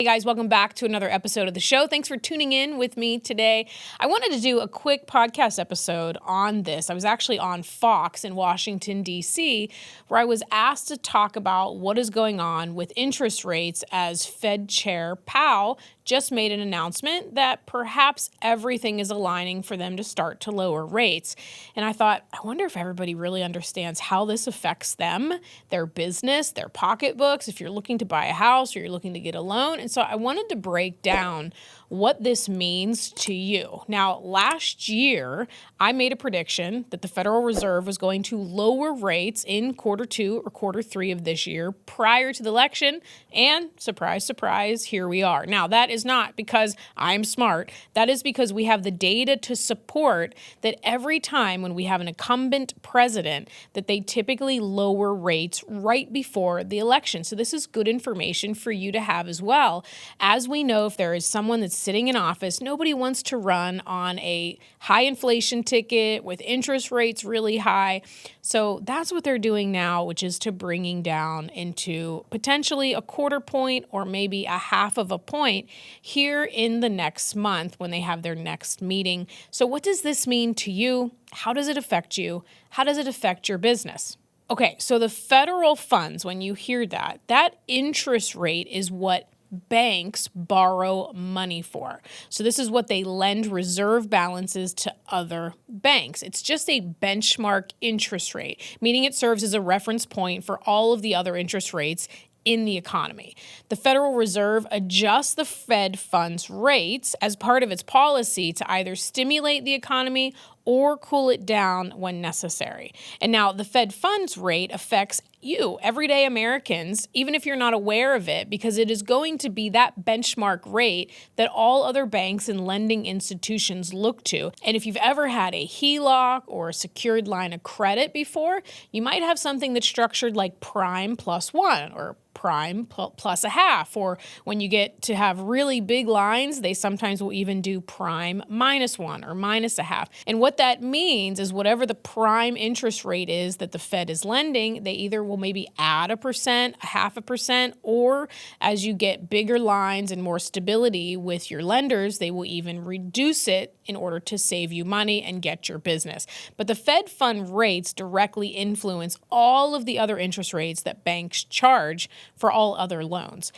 Hey guys, welcome back to another episode of the show. Thanks for tuning in with me today. I wanted to do a quick podcast episode on this. I was actually on Fox in Washington, D.C., where I was asked to talk about what is going on with interest rates as Fed Chair Powell just made an announcement that perhaps everything is aligning for them to start to lower rates. And I thought, I wonder if everybody really understands how this affects them, their business, their pocketbooks, if you're looking to buy a house or you're looking to get a loan. And so I wanted to break down what this means to you. Now, last year, I made a prediction that the Federal Reserve was going to lower rates in quarter 2 or quarter 3 of this year prior to the election. And surprise, surprise, here we are. Now, that is not because I'm smart. That is because we have the data to support that every time when we have an incumbent president, that they typically lower rates right before the election. So this is good information for you to have as well. As we know, if there is someone that's sitting in office, nobody wants to run on a high inflation ticket with interest rates really high. So that's what they're doing now, which is to bringing down into potentially a quarter point or maybe a half of a point here in the next month when they have their next meeting. So what does this mean to you? How does it affect you? How does it affect your business? Okay, so the federal funds, when you hear that, that interest rate is what banks borrow money for. So this is what they lend reserve balances to other banks. It's just a benchmark interest rate, meaning it serves as a reference point for all of the other interest rates in the economy. The Federal Reserve adjusts the Fed funds rates as part of its policy to either stimulate the economy or cool it down when necessary. And now the Fed funds rate affects you, everyday Americans, even if you're not aware of it, because it is going to be that benchmark rate that all other banks and lending institutions look to. And if you've ever had a HELOC or a secured line of credit before, you might have something that's structured like prime plus 1 or prime plus a half, or when you get to have really big lines, they sometimes will even do prime minus 1 or minus a half. And what that means is whatever the prime interest rate is that the Fed is lending, they either will maybe add 1%, 0.5%, or as you get bigger lines and more stability with your lenders, they will even reduce it in order to save you money and get your business. But the Fed fund rates directly influence all of the other interest rates that banks charge for all other loans.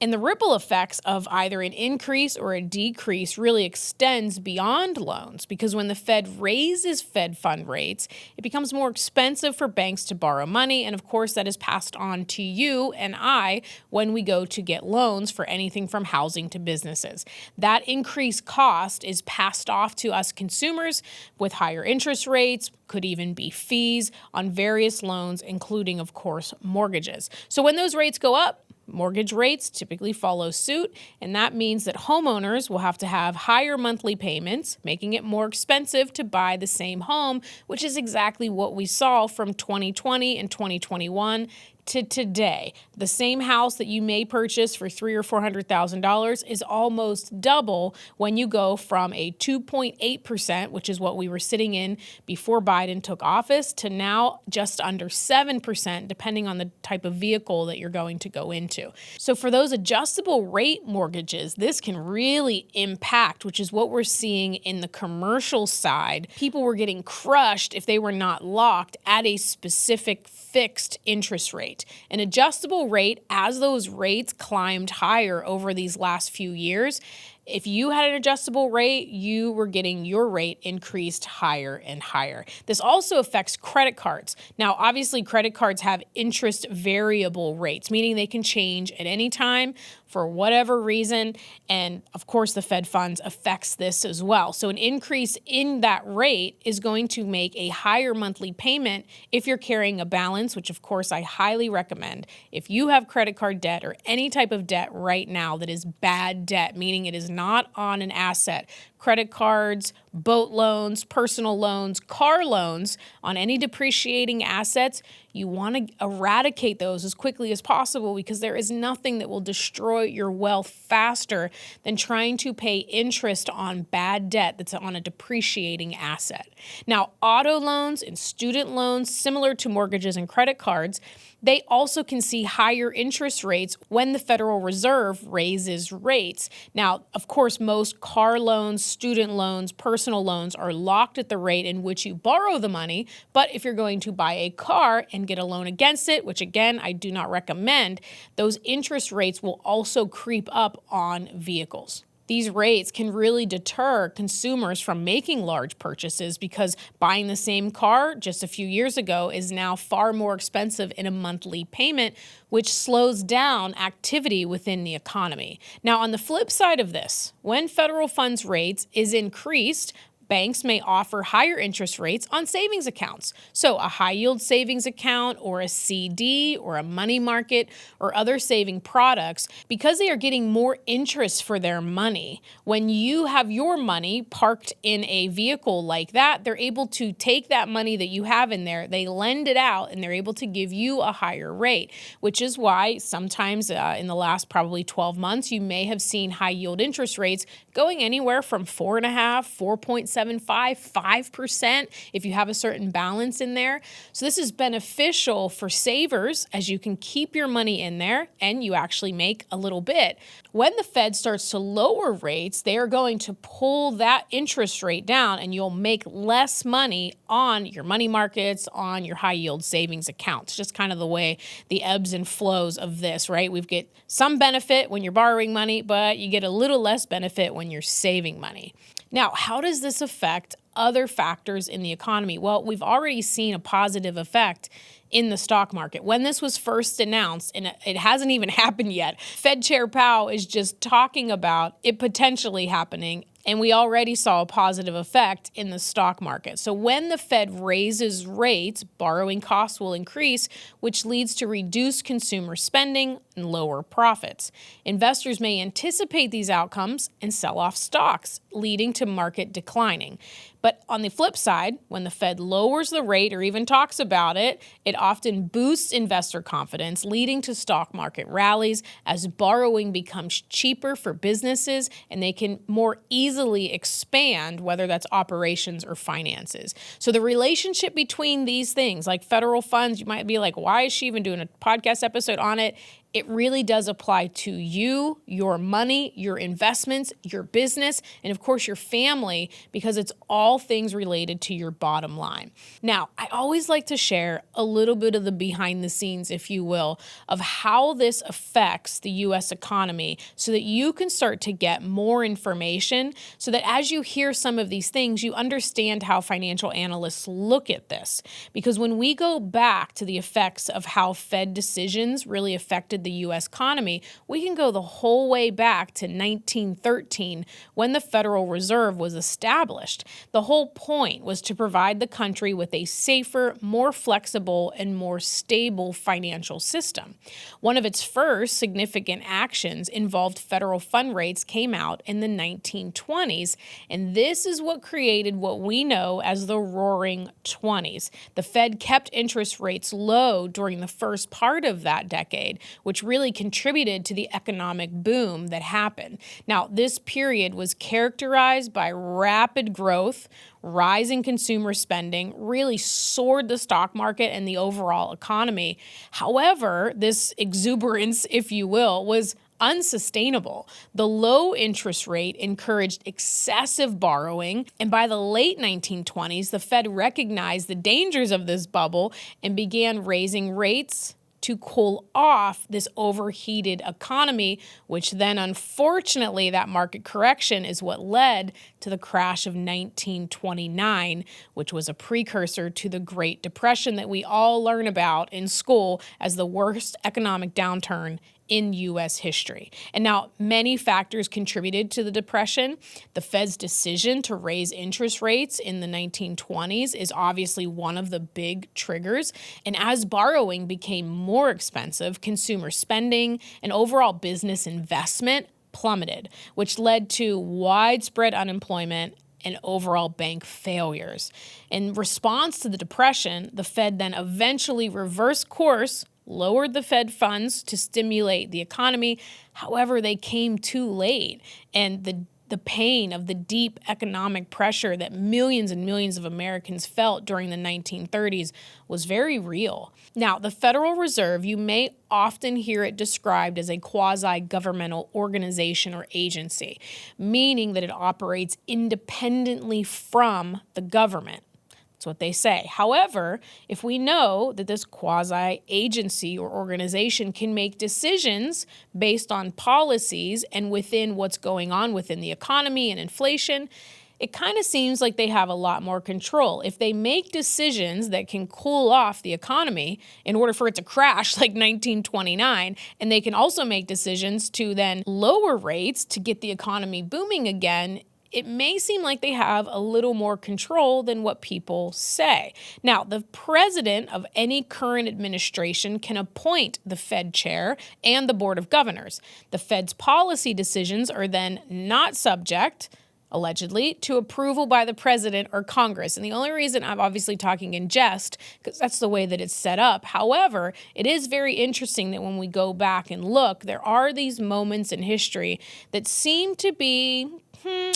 And the ripple effects of either an increase or a decrease really extends beyond loans, because when the Fed raises Fed fund rates, it becomes more expensive for banks to borrow money. And of course, that is passed on to you and I when we go to get loans for anything from housing to businesses. That increased cost is passed off to us consumers with higher interest rates, could even be fees on various loans, including, of course, mortgages. So when those rates go up, mortgage rates typically follow suit, and that means that homeowners will have to have higher monthly payments, making it more expensive to buy the same home, which is exactly what we saw from 2020 and 2021 to today. The same house that you may purchase for $300,000 or $400,000 is almost double when you go from a 2.8%, which is what we were sitting in before Biden took office, to now just under 7%, depending on the type of vehicle that you're going to go into. So for those adjustable rate mortgages, this can really impact, which is what we're seeing in the commercial side. People were getting crushed if they were not locked at a specific fixed interest rate. An adjustable rate, as those rates climbed higher over these last few years, if you had an adjustable rate, you were getting your rate increased higher and higher. This also affects credit cards. Now, obviously, credit cards have interest variable rates, meaning they can change at any time for whatever reason. And of course, the Fed funds affects this as well. So an increase in that rate is going to make a higher monthly payment if you're carrying a balance, which of course I highly recommend. If you have credit card debt or any type of debt right now that is bad debt, meaning it is not on an asset, credit cards, boat loans, personal loans, car loans on any depreciating assets, you want to eradicate those as quickly as possible because there is nothing that will destroy your wealth faster than trying to pay interest on bad debt that's on a depreciating asset. Now, auto loans and student loans, similar to mortgages and credit cards, they also can see higher interest rates when the Federal Reserve raises rates. Now, of course, most car loans, student loans, personal loans are locked at the rate in which you borrow the money. But if you're going to buy a car and get a loan against it, which again, I do not recommend, those interest rates will also creep up on vehicles. These rates can really deter consumers from making large purchases because buying the same car just a few years ago is now far more expensive in a monthly payment, which slows down activity within the economy. Now, on the flip side of this, when federal funds rates is increased, banks may offer higher interest rates on savings accounts. So a high-yield savings account or a CD or a money market or other saving products, because they are getting more interest for their money. When you have your money parked in a vehicle like that, they're able to take that money that you have in there, they lend it out, and they're able to give you a higher rate, which is why sometimes in the last probably 12 months, you may have seen high-yield interest rates going anywhere from 4.5%, 4.75%, 5% if you have a certain balance in there. So this is beneficial for savers as you can keep your money in there and you actually make a little bit. When the Fed starts to lower rates, they are going to pull that interest rate down and you'll make less money on your money markets, on your high yield savings accounts. Just kind of the way the ebbs and flows of this, right? We get some benefit when you're borrowing money, but you get a little less benefit when you're saving money. Now, how does this affect other factors in the economy? Well, we've already seen a positive effect in the stock market. When this was first announced, and it hasn't even happened yet, Fed Chair Powell is just talking about it potentially happening, and we already saw a positive effect in the stock market. So when the Fed raises rates, borrowing costs will increase, which leads to reduced consumer spending and lower profits. Investors may anticipate these outcomes and sell off stocks, leading to market declining. But on the flip side, when the Fed lowers the rate or even talks about it, it often boosts investor confidence, leading to stock market rallies as borrowing becomes cheaper for businesses and they can more easily expand, whether that's operations or finances. So the relationship between these things, like federal funds, you might be like, why is she even doing a podcast episode on it? It really does apply to you, your money, your investments, your business, and of course your family, because it's all things related to your bottom line. Now, I always like to share a little bit of the behind the scenes, if you will, of how this affects the U.S. economy so that you can start to get more information so that as you hear some of these things, you understand how financial analysts look at this. Because when we go back to the effects of how Fed decisions really affected the U.S. economy, we can go the whole way back to 1913 when the Federal Reserve was established. The whole point was to provide the country with a safer, more flexible, and more stable financial system. One of its first significant actions involved federal fund rates came out in the 1920s, and this is what created what we know as the Roaring '20s. The Fed kept interest rates low during the first part of that decade, which really contributed to the economic boom that happened. Now, this period was characterized by rapid growth, rising consumer spending, really soared the stock market and the overall economy. However, this exuberance, if you will, was unsustainable. The low interest rate encouraged excessive borrowing, and by the late 1920s, the Fed recognized the dangers of this bubble and began raising rates to cool off this overheated economy, which then, unfortunately, that market correction is what led to the crash of 1929, which was a precursor to the Great Depression that we all learn about in school as the worst economic downturn in U.S. history. And now many factors contributed to the Depression. The Fed's decision to raise interest rates in the 1920s is obviously one of the big triggers. And as borrowing became more expensive, consumer spending and overall business investment plummeted, which led to widespread unemployment and overall bank failures. In response to the Depression, the Fed then eventually reversed course, lowered the Fed funds to stimulate the economy. However, they came too late, and the pain of the deep economic pressure that millions and millions of Americans felt during the 1930s was very real. Now, the Federal Reserve, you may often hear it described as a quasi-governmental organization or agency, meaning that it operates independently from the government. That's what they say. However, if we know that this quasi-agency or organization can make decisions based on policies and within what's going on within the economy and inflation, it kind of seems like they have a lot more control. If they make decisions that can cool off the economy in order for it to crash like 1929, and they can also make decisions to then lower rates to get the economy booming again, it may seem like they have a little more control than what people say. Now, the president of any current administration can appoint the Fed chair and the board of governors. The Fed's policy decisions are then not subject, allegedly, to approval by the president or Congress. And the only reason I'm obviously talking in jest, because that's the way that it's set up. However, it is very interesting that when we go back and look, there are these moments in history that seem to be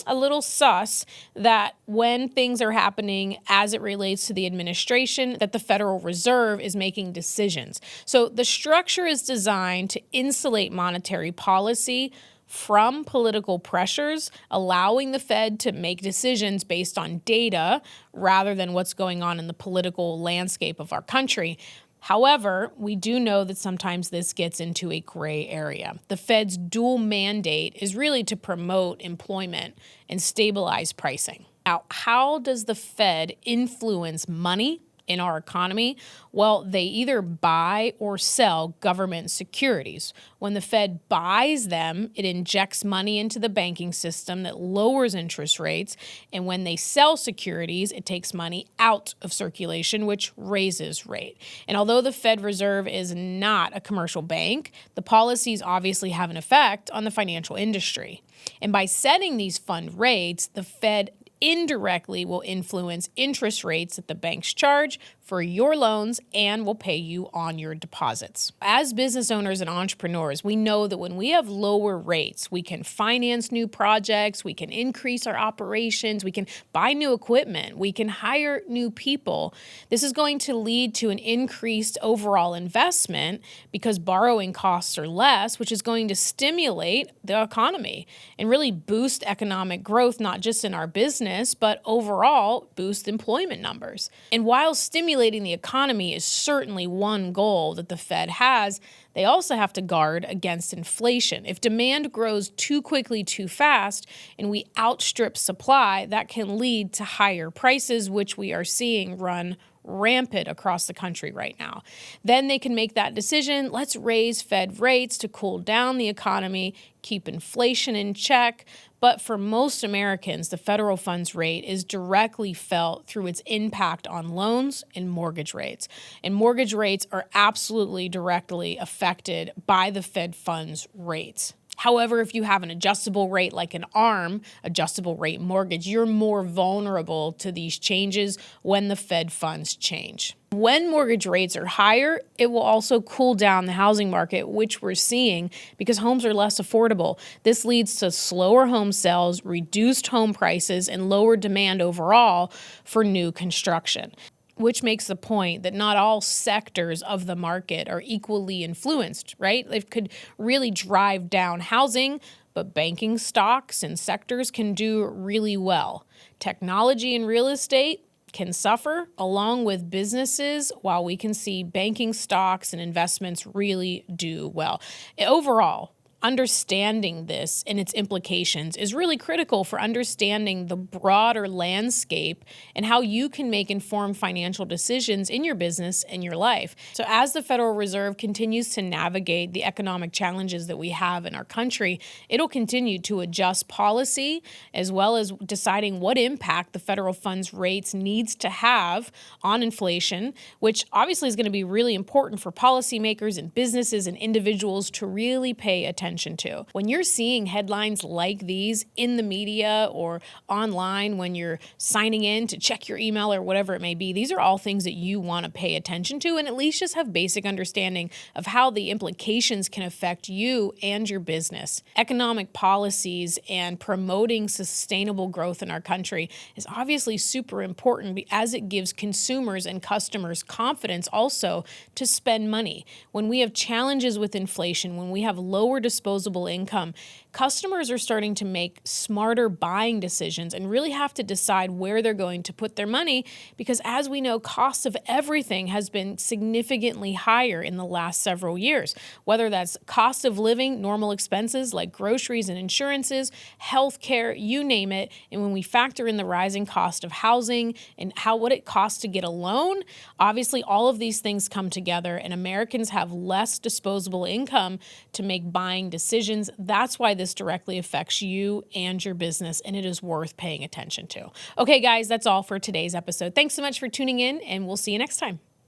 a little sus, that when things are happening as it relates to the administration, that the Federal Reserve is making decisions. So the structure is designed to insulate monetary policy from political pressures, allowing the Fed to make decisions based on data rather than what's going on in the political landscape of our country. However, we do know that sometimes this gets into a gray area. The Fed's dual mandate is really to promote employment and stabilize pricing. Now, how does the Fed influence money in our economy? Well, they either buy or sell government securities. When the Fed buys them, it injects money into the banking system that lowers interest rates. And when they sell securities, it takes money out of circulation, which raises rate. And although the Fed Reserve is not a commercial bank, the policies obviously have an effect on the financial industry. And by setting these fund rates, the Fed indirectly will influence interest rates that the banks charge for your loans and will pay you on your deposits. As business owners and entrepreneurs, we know that when we have lower rates, we can finance new projects, we can increase our operations, we can buy new equipment, we can hire new people. This is going to lead to an increased overall investment because borrowing costs are less, which is going to stimulate the economy and really boost economic growth, not just in our business, but overall boost employment numbers. And while stimulating the economy is certainly one goal that the Fed has, they also have to guard against inflation. If demand grows too quickly, too fast, and we outstrip supply, that can lead to higher prices, which we are seeing run rampant across the country right now. Then they can make that decision, let's raise Fed rates to cool down the economy, keep inflation in check. But for most Americans, the federal funds rate is directly felt through its impact on loans and mortgage rates. And mortgage rates are absolutely directly affected by the Fed funds rates. However, if you have an adjustable rate like an ARM, adjustable rate mortgage, you're more vulnerable to these changes when the Fed funds change. When mortgage rates are higher, it will also cool down the housing market, which we're seeing because homes are less affordable. This leads to slower home sales, reduced home prices, and lower demand overall for new construction, which makes the point that not all sectors of the market are equally influenced, right? It could really drive down housing, but banking stocks and sectors can do really well. Technology and real estate can suffer along with businesses, while we can see banking stocks and investments really do well. Overall, understanding this and its implications is really critical for understanding the broader landscape and how you can make informed financial decisions in your business and your life. So as the Federal Reserve continues to navigate the economic challenges that we have in our country, it'll continue to adjust policy as well as deciding what impact the federal funds rates needs to have on inflation, which obviously is going to be really important for policymakers and businesses and individuals to really pay attention attention to. When you're seeing headlines like these in the media or online when you're signing in to check your email or whatever it may be, these are all things that you want to pay attention to and at least just have basic understanding of how the implications can affect you and your business. Economic policies and promoting sustainable growth in our country is obviously super important as it gives consumers and customers confidence also to spend money. When we have challenges with inflation, when we have lower disposable income, customers are starting to make smarter buying decisions and really have to decide where they're going to put their money because, as we know, costs of everything has been significantly higher in the last several years, whether that's cost of living, normal expenses like groceries and insurances, healthcare, you name it. And when we factor in the rising cost of housing and what it costs to get a loan, obviously all of these things come together and Americans have less disposable income to make buying decisions. That's why this directly affects you and your business, and it is worth paying attention to. Okay, guys, that's all for today's episode. Thanks so much for tuning in, and we'll see you next time.